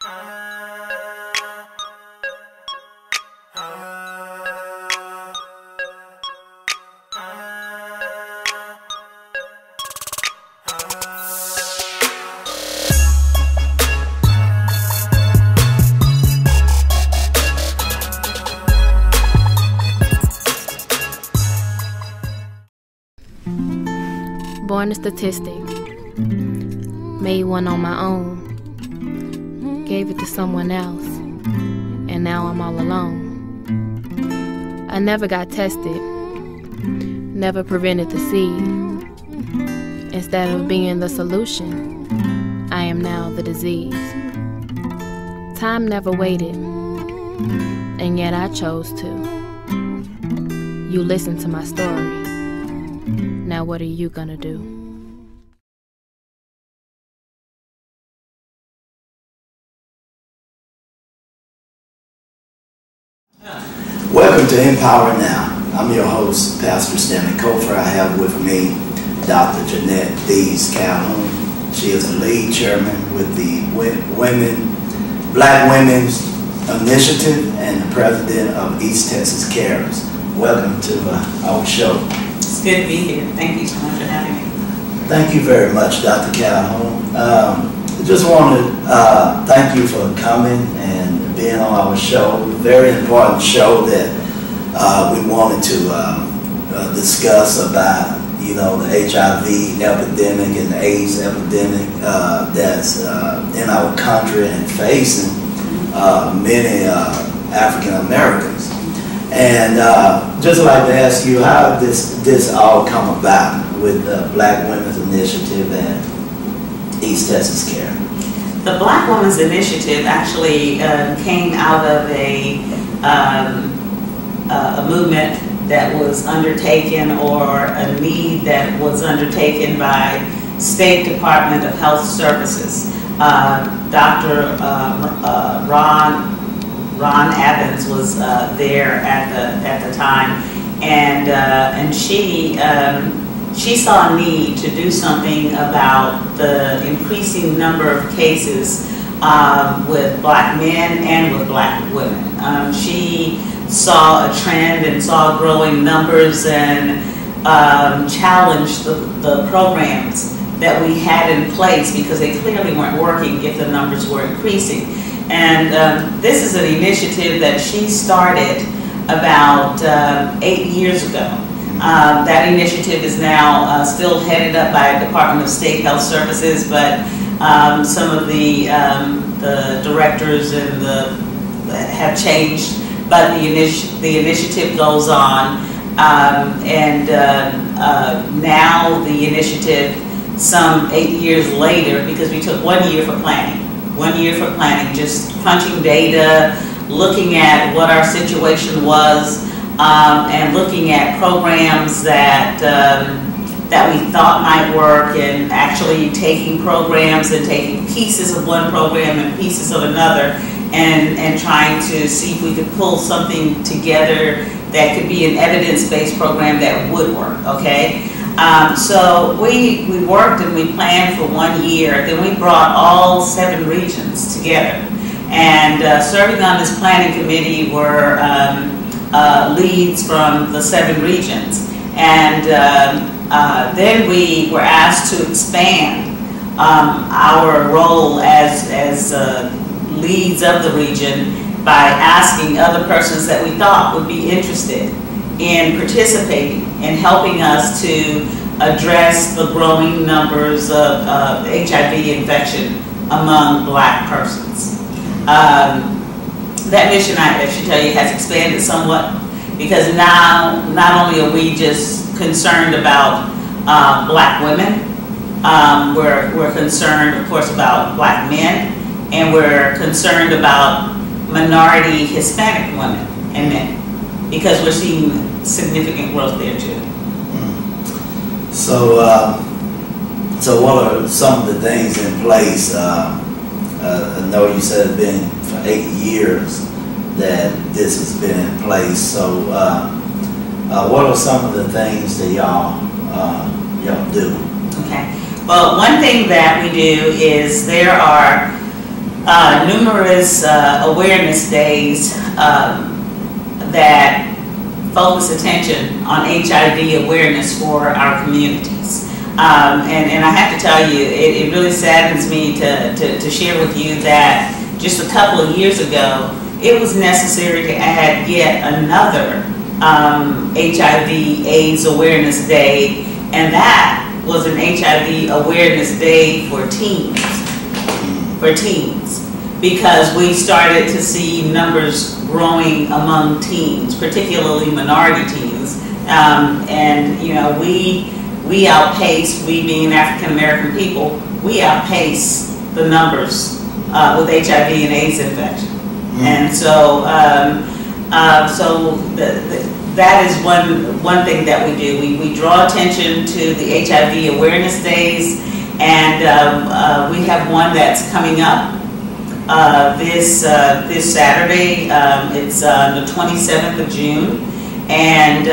Born a statistic, made one on my own, gave it to someone else, and now I'm all alone. I never got tested, never prevented the seed. Instead of being the solution, I am now the disease. Time never waited, and yet I chose to. You listened to my story. Now what are you gonna do? Welcome to Empower Now. I'm your host, Pastor Stanley Cofer. I have with me Dr. Jeanette Dees Calhoun. She is the lead chairman with the Black Women's Initiative and the president of East Texas Cares. Welcome to our show. It's good to be here. Thank you so much for having me. Thank you very much, Dr. Calhoun. I just want to thank you for coming and being on our show. A very important show that we wanted to discuss about, the HIV epidemic and the AIDS epidemic that's in our country and facing many African Americans. And just like to ask you, how did this all come about with the Black Women's Initiative and East Texas Care? The Black Women's Initiative actually came out of a movement that was undertaken, or a need that was undertaken by State Department of Health Services. Dr. Ron Evans was there at the time, and she saw a need to do something about the increasing number of cases with Black men and with Black women. She saw a trend and saw growing numbers and challenged the programs that we had in place, because they clearly weren't working if the numbers were increasing. And this is an initiative that she started about 8 years ago. That initiative is now still headed up by Department of State Health Services, but some of the directors and have changed. But the initiative goes on, and now the initiative, some 8 years later, because we took 1 year for planning. 1 year for planning, just crunching data, looking at what our situation was, and looking at programs that we thought might work, and actually taking programs and taking pieces of one program and pieces of another, and trying to see if we could pull something together that could be an evidence-based program that would work, okay? So we worked and we planned for 1 year. Then we brought all 7 regions together. And serving on this planning committee were leads from the 7 regions. And then we were asked to expand our role as leads of the region by asking other persons that we thought would be interested in participating and helping us to address the growing numbers of HIV infection among Black persons. That mission, I should tell you, has expanded somewhat, because now not only are we just concerned about Black women, we're concerned, of course, about Black men, and we're concerned about minority Hispanic women and men, because we're seeing significant growth there too. So what are some of the things in place? I know you said it's been for 8 years that this has been in place. So what are some of the things that y'all do? Okay. Well, one thing that we do is there are numerous awareness days that focus attention on HIV awareness for our communities. And I have to tell you, it really saddens me to share with you that just a couple of years ago, it was necessary to add yet another HIV/AIDS Awareness Day, and that was an HIV Awareness Day for teens. Because we started to see numbers growing among teens, particularly minority teens, and you know, we outpace, we being African American people, we outpace the numbers with HIV and AIDS infection. And so, that is one thing that we do. We draw attention to the HIV awareness days, and we have one that's coming up this Saturday. It's the 27th of June, and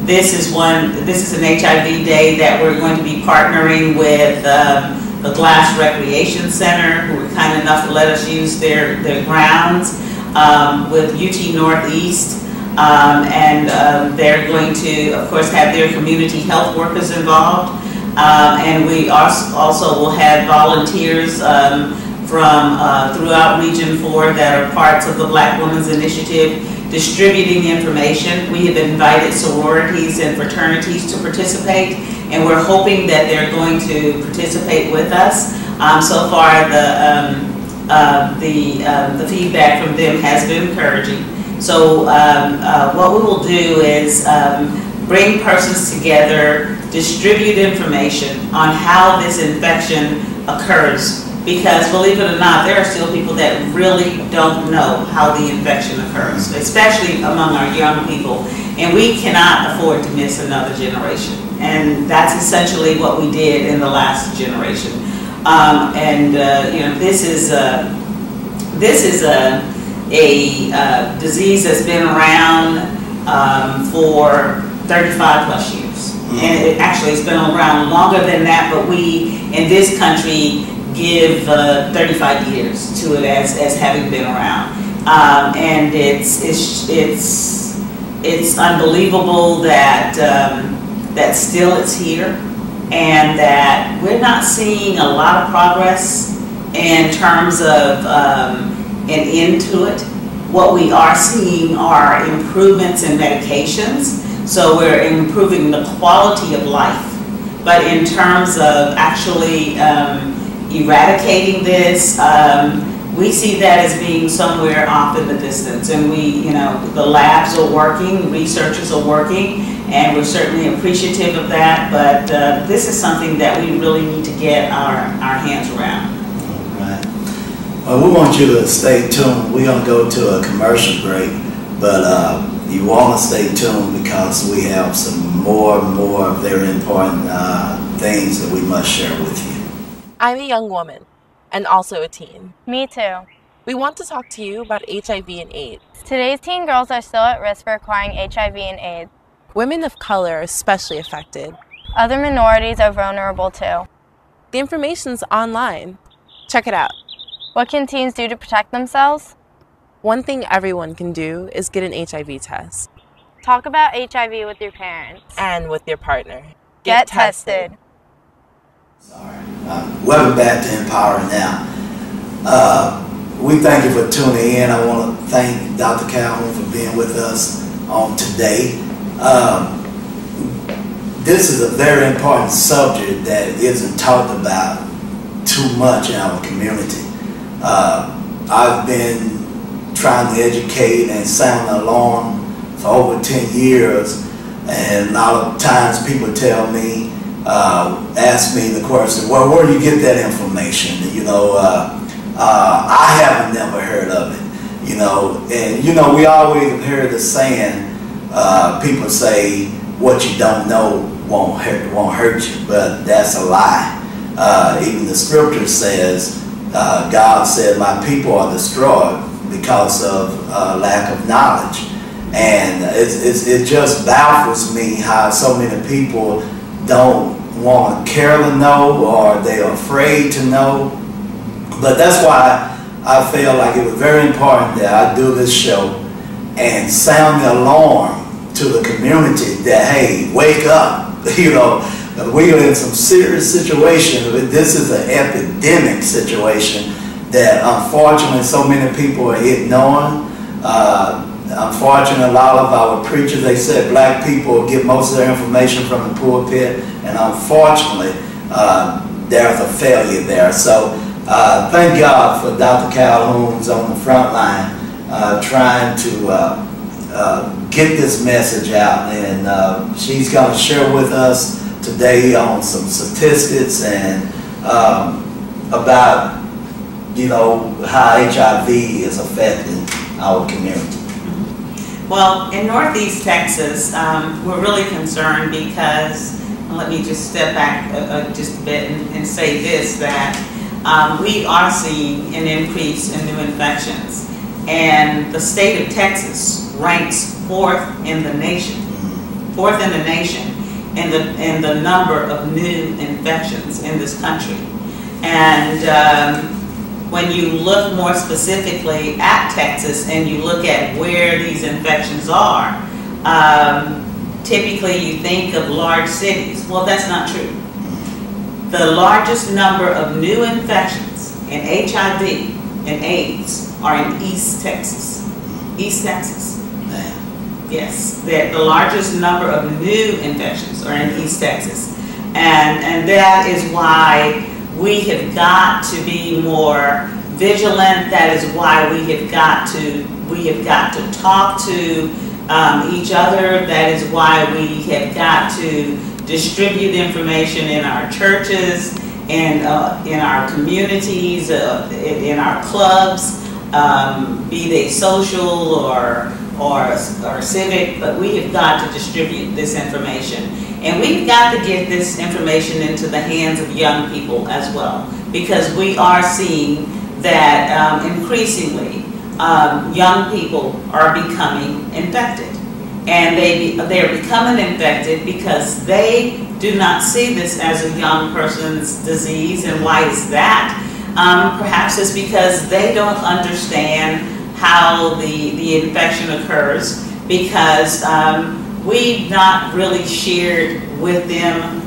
this is an HIV day that we're going to be partnering with the Glass Recreation Center, who were kind enough to let us use their grounds, with UT Northeast, and they're going to, of course, have their community health workers involved, and we also will have volunteers from throughout Region 4 that are parts of the Black Women's Initiative, distributing information. We have invited sororities and fraternities to participate, and we're hoping that they're going to participate with us. So far, the feedback from them has been encouraging. So what we will do is bring persons together, distribute information on how this infection occurs. Because believe it or not, there are still people that really don't know how the infection occurs, especially among our young people. And we cannot afford to miss another generation. And that's essentially what we did in the last generation. You know, this is a disease that's been around for 35 plus years. And it actually has been around longer than that, but we in this country give 35 years to it as having been around, and it's unbelievable that that still it's here, and that we're not seeing a lot of progress in terms of an end to it. What we are seeing are improvements in medications, so we're improving the quality of life, but in terms of actually eradicating this, we see that as being somewhere off in the distance, and you know, the labs are working, researchers are working, and we're certainly appreciative of that, but this is something that we really need to get our hands around. All right. Well, we want you to stay tuned. We're going to go to a commercial break, but you want to stay tuned because we have some more very important things that we must share with you. I'm a young woman, and also a teen. Me too. We want to talk to you about HIV and AIDS. Today's teen girls are still at risk for acquiring HIV and AIDS. Women of color are especially affected. Other minorities are vulnerable too. The information's online. Check it out. What can teens do to protect themselves? One thing everyone can do is get an HIV test. Talk about HIV with your parents. And with your partner. Get tested. Sorry. Welcome back to Empower Now. We thank you for tuning in. I want to thank Dr. Calhoun for being with us on today. This is a very important subject that isn't talked about too much in our community. I've been trying to educate and sound the alarm for over 10 years, and a lot of times people tell me, ask me the question, well, where do you get that information? You know, I haven't never heard of it, you know, and you know, we always hear the saying, people say what you don't know won't hurt you, but that's a lie. Even the scripture says, God said, my people are destroyed because of lack of knowledge. And it just baffles me how so many people don't want to care to know, or they're afraid to know. But that's why I feel like it was very important that I do this show and sound the alarm to the community that, hey, wake up, you know, we are in some serious situation. This is an epidemic situation that unfortunately so many people are ignoring. Unfortunately, a lot of our preachers, they said black people get most of their information from the pulpit, and unfortunately, there's a failure there. So thank God for Dr. Calhoun's on the front line trying to get this message out, and she's going to share with us today on some statistics and about, you know, how HIV is affecting our community. Well, in Northeast Texas, we're really concerned because, let me just step back just a bit and say this, that we are seeing an increase in new infections, and the state of Texas ranks fourth in the nation in the number of new infections in this country. And when you look more specifically at Texas and you look at where these infections are, typically you think of large cities. Well, that's not true. The largest number of new infections in HIV and AIDS are in East Texas. East Texas. Yes, the largest number of new infections are in East Texas. And that is why we have got to be more vigilant. That is why we have got to talk to each other. That is why we have got to distribute information in our churches and in our communities, in our clubs, be they social or civic, but we have got to distribute this information. And we've got to get this information into the hands of young people as well, because we are seeing that increasingly young people are becoming infected. And they are becoming infected because they do not see this as a young person's disease. And why is that? Perhaps it's because they don't understand how the infection occurs, because we've not really shared with them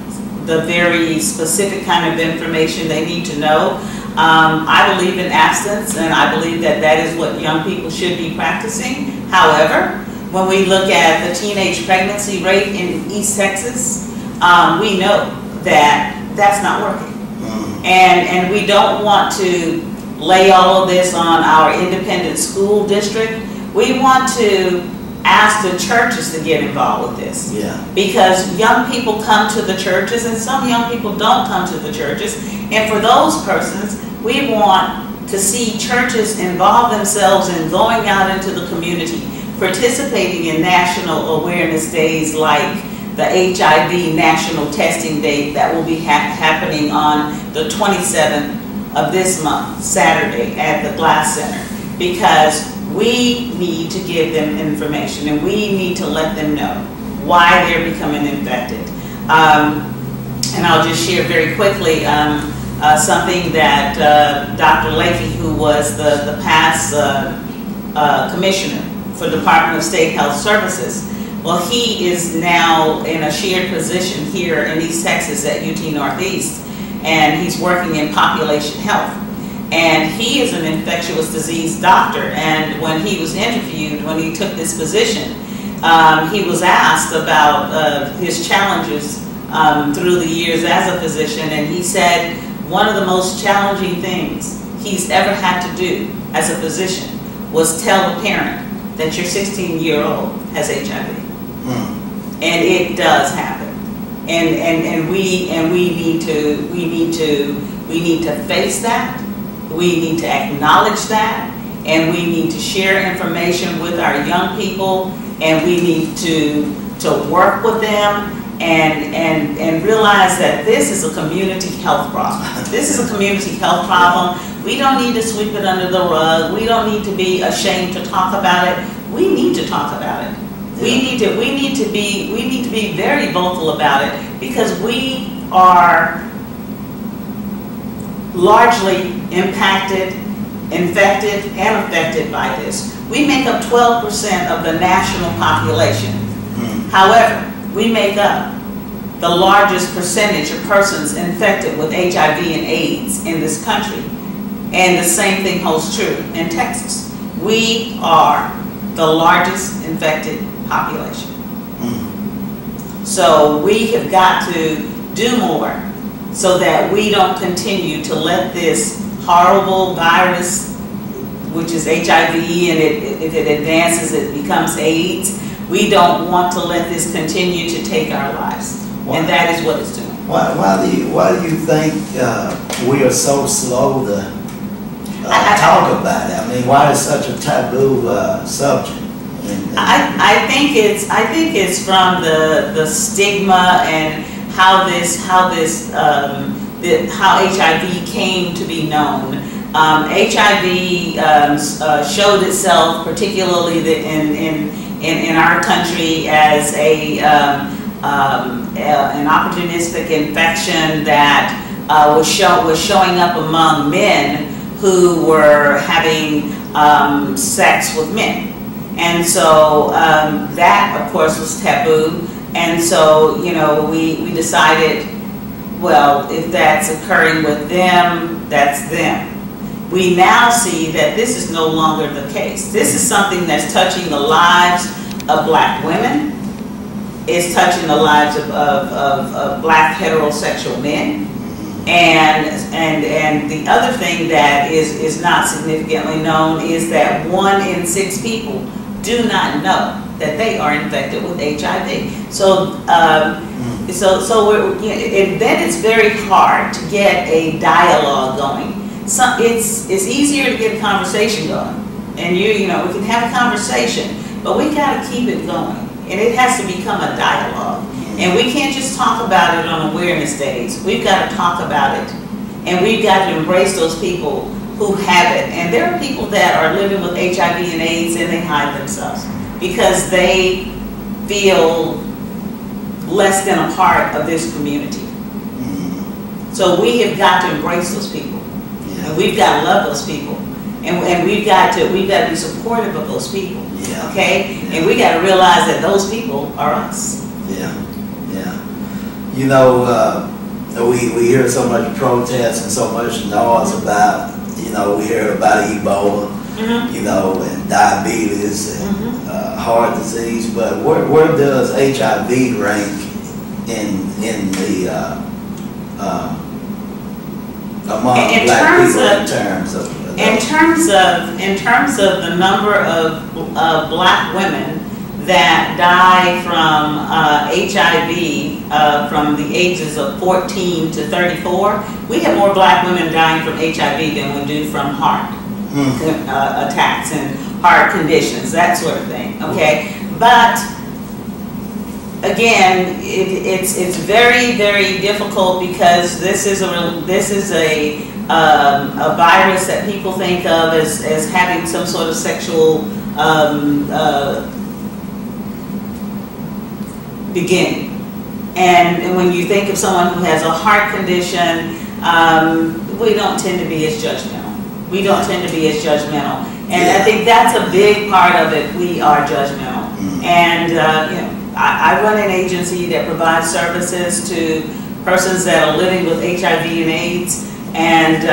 the very specific kind of information they need to know. I believe in abstinence, and I believe that that is what young people should be practicing. However, when we look at the teenage pregnancy rate in East Texas, we know that that's not working. And we don't want to lay all of this on our independent school district. We want to ask the churches to get involved with this. Yeah. Because young people come to the churches, and some young people don't come to the churches. And for those persons, we want to see churches involve themselves in going out into the community, participating in national awareness days like the HIV National Testing Day that will be happening on the 27th of this month, Saturday, at the Glass Center, because we need to give them information and we need to let them know why they're becoming infected. And I'll just share very quickly something that Dr. Leahy, who was the past commissioner for Department of State Health Services, well, he is now in a shared position here in East Texas at UT Northeast, and he's working in population health. And he is an infectious disease doctor, and when he was interviewed, when he took this position, he was asked about his challenges through the years as a physician, and he said one of the most challenging things he's ever had to do as a physician was tell the parent that your 16-year-old has HIV. And it does happen. And we need to face that. We need to acknowledge that, and we need to share information with our young people, and we need to work with them and realize that this is a community health problem. This is a community health problem. We don't need to sweep it under the rug. We don't need to be ashamed to talk about it. We need to talk about it. We need to be very vocal about it, because we are largely impacted, infected, and affected by this. We make up 12% of the national population. However, we make up the largest percentage of persons infected with HIV and AIDS in this country. And the same thing holds true in Texas. We are the largest infected population. So we have got to do more so that we don't continue to let this horrible virus, which is HIV, and if it advances, it becomes AIDS. We don't want to let this continue to take our lives. Why? And that is what it's doing. Why do you think we are so slow to talk about it? I mean, why is such a taboo subject? I think it's from the stigma and how HIV came to be known. HIV showed itself, particularly in our country, as an opportunistic infection that was showing up among men who were having sex with men. And so that, of course, was taboo. And so, you know, we decided, well, if that's occurring with them, that's them. We now see that this is no longer the case. This is something that's touching the lives of black women. It's touching the lives of black heterosexual men. And the other thing that is not significantly known is that 1 in 6 people do not know that they are infected with HIV. So, then it's very hard to get a dialogue going. So it's easier to get a conversation going, and you know, we can have a conversation, but we got to keep it going, and it has to become a dialogue. And we can't just talk about it on awareness days. We've got to talk about it, and we've got to embrace those people who have it. And there are people that are living with HIV and AIDS, and they hide themselves because they feel less than a part of this community. So we have got to embrace those people. And we've got to love those people, and we've got to be supportive of those people. Yeah. Okay, Yeah. and we got to realize that those people are us. Yeah, yeah. You know, we hear so much protest and so much noise about, you know, we hear about Ebola, you know, and diabetes and heart disease, but where does HIV rank in the among black people in terms of the number of black women that die from HIV from the ages of 14 to 34, we have more black women dying from HIV than we do from heart attacks and heart conditions, that sort of thing. Okay, but again, it's very, very difficult because this is a virus that people think of as having some sort of sexual beginning. And when you think of someone who has a heart condition, we don't tend to be as judgmental. We don't tend to be as judgmental. And I think that's a big part of it. We are judgmental. And you know, I run an agency that provides services to persons that are living with HIV and AIDS, and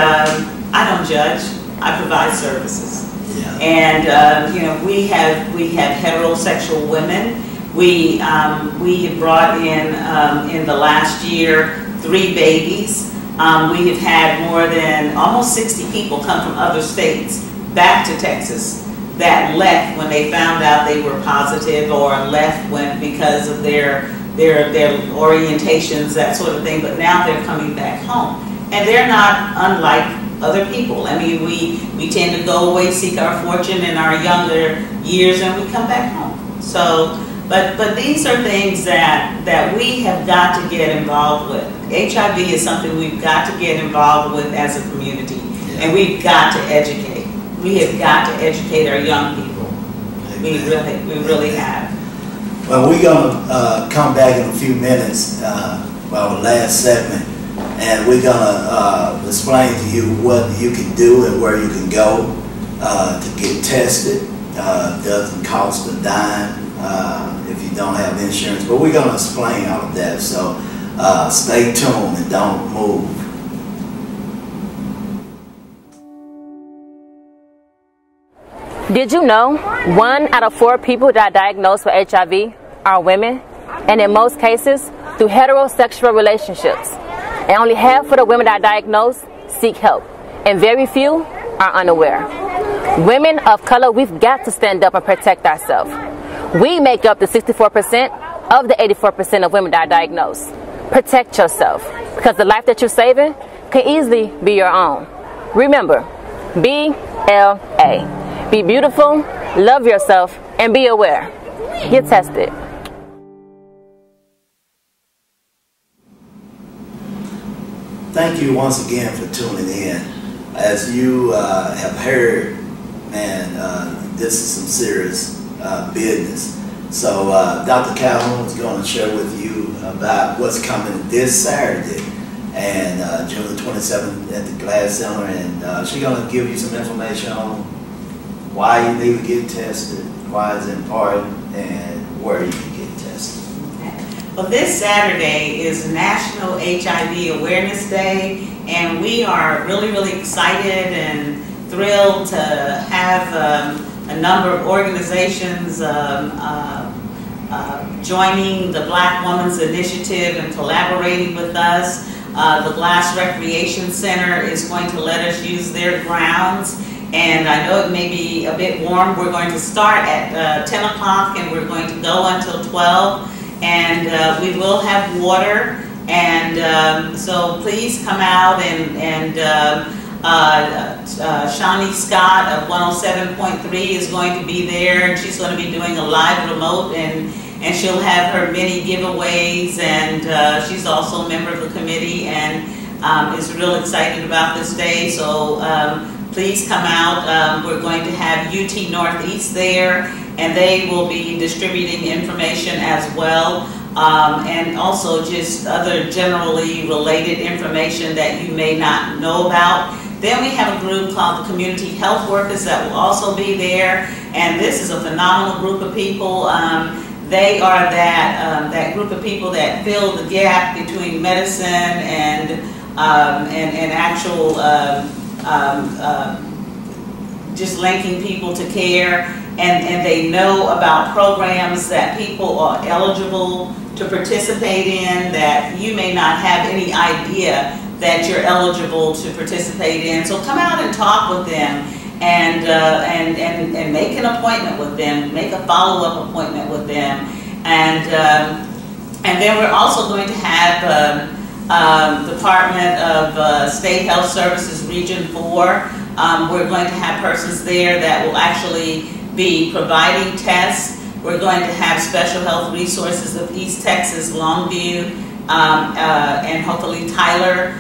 I don't judge. I provide services. Yeah. And you know, we have heterosexual women. We have brought in the last year 3 babies. We have had more than almost 60 people come from other states back to Texas that left when they found out they were positive, or left because of their orientations, that sort of thing, but now they're coming back home. And they're not unlike other people. I mean, we tend to go away, seek our fortune in our younger years, and we come back home. So, but these are things that we have got to get involved with. HIV is something we've got to get involved with as a community, and we've got to educate. We have got to educate our young people. We really have. Well, we're going to come back in a few minutes, our last segment, and we're gonna explain to you what you can do and where you can go to get tested. Doesn't cost a dime if you don't have insurance, but we're gonna explain all of that. So stay tuned and don't move. Did you know 1 out of 4 people that are diagnosed with HIV are women? And in most cases, through heterosexual relationships. And only half of the women that are diagnosed seek help. And very few are unaware. Women of color, we've got to stand up and protect ourselves. We make up the 64% of the 84% of women that are diagnosed. Protect yourself, because the life that you're saving can easily be your own. Remember, BLA. Be beautiful, love yourself, and be aware. Get tested. Thank you once again for tuning in. As you have heard, man, this is some serious business. So Dr. Calhoun is going to share with you about what's coming this Saturday and June the 27th at the Glass Center, and she's going to give you some information on why you need to get tested, why it's important, and where you can get tested. Well, this Saturday is National HIV Awareness Day, and we are really, really excited and thrilled to have a number of organizations joining the Black Women's Initiative and collaborating with us. The Glass Recreation Center is going to let us use their grounds. And I know it may be a bit warm. We're going to start at 10 o'clock and we're going to go until 12. And we will have water. And so please come out, and Shawnee Scott of 107.3 is going to be there, and she's going to be doing a live remote, and she'll have her many giveaways, and she's also a member of the committee and is real excited about this day. So please come out. We're going to have UT Northeast there, and they will be distributing information as well, and also just other generally related information that you may not know about. Then we have a group called the Community Health Workers that will also be there, and this is a phenomenal group of people. They are that group of people that fill the gap between medicine and actual just linking people to care, and they know about programs that people are eligible to participate in that you may not have any idea that you're eligible to participate in. So come out and talk with them, and make an appointment with them, make a follow-up appointment with them, and then we're also going to have Department of State Health Services Region 4. We're going to have persons there that will actually be providing tests. We're going to have Special Health Resources of East Texas, Longview, and hopefully Tyler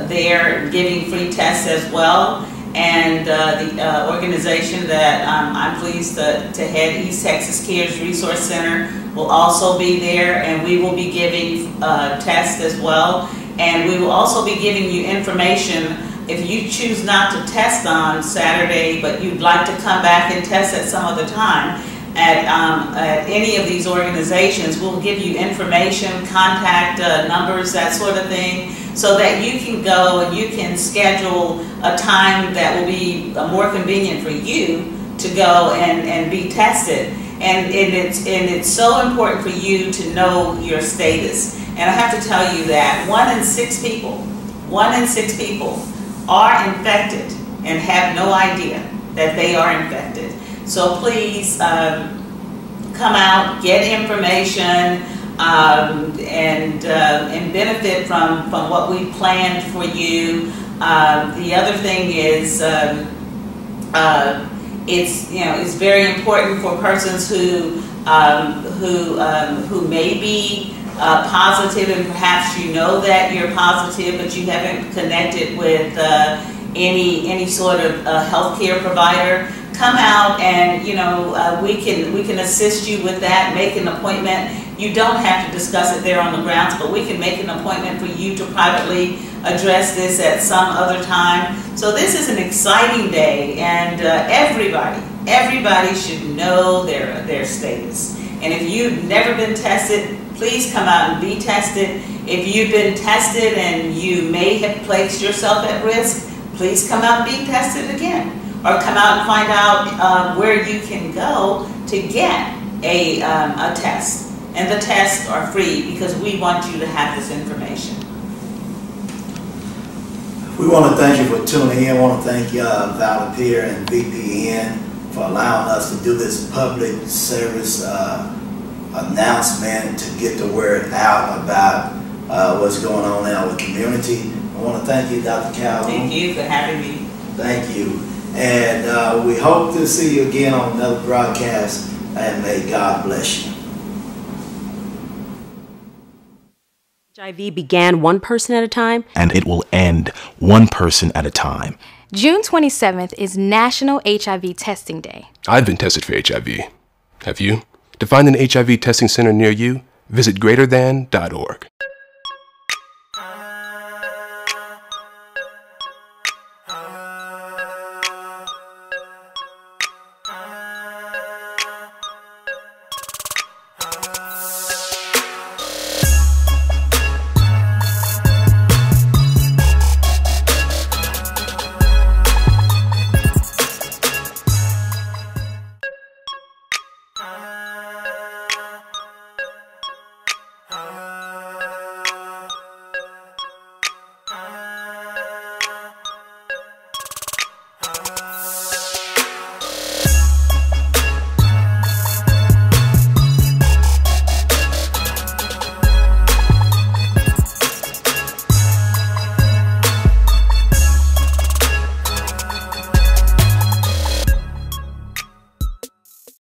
there giving free tests as well. And the organization that I'm pleased to head, East Texas Cares Resource Center, will also be there, and we will be giving tests as well. And we will also be giving you information if you choose not to test on Saturday, but you'd like to come back and test at some other time at any of these organizations. We'll give you information, contact numbers, that sort of thing, so that you can go and you can schedule a time that will be more convenient for you to go and be tested. And it's so important for you to know your status. And I have to tell you that 1 in 6 people are infected and have no idea that they are infected. So please come out, get information, and benefit from what we planned for you. The other thing is, it's very important for persons who may be positive, and perhaps you know that you're positive, but you haven't connected with any sort of healthcare provider. Come out, and we can assist you with that. Make an appointment. You don't have to discuss it there on the grounds, but we can make an appointment for you to privately address this at some other time. So this is an exciting day, and everybody should know their status. And if you've never been tested, please come out and be tested. If you've been tested and you may have placed yourself at risk, please come out and be tested again. Or come out and find out where you can go to get a test. And the tests are free because we want you to have this information. We want to thank you for tuning in. I want to thank Valapir and VPN for allowing us to do this public service announcement to get the word out about what's going on in our community. I want to thank you, Dr. Calhoun. Thank you for having me. Thank you. And we hope to see you again on another broadcast, and may God bless you. HIV began one person at a time, and it will end one person at a time. June 27th is National HIV Testing Day. I've been tested for HIV. Have you? To find an HIV testing center near you, visit greaterthan.org.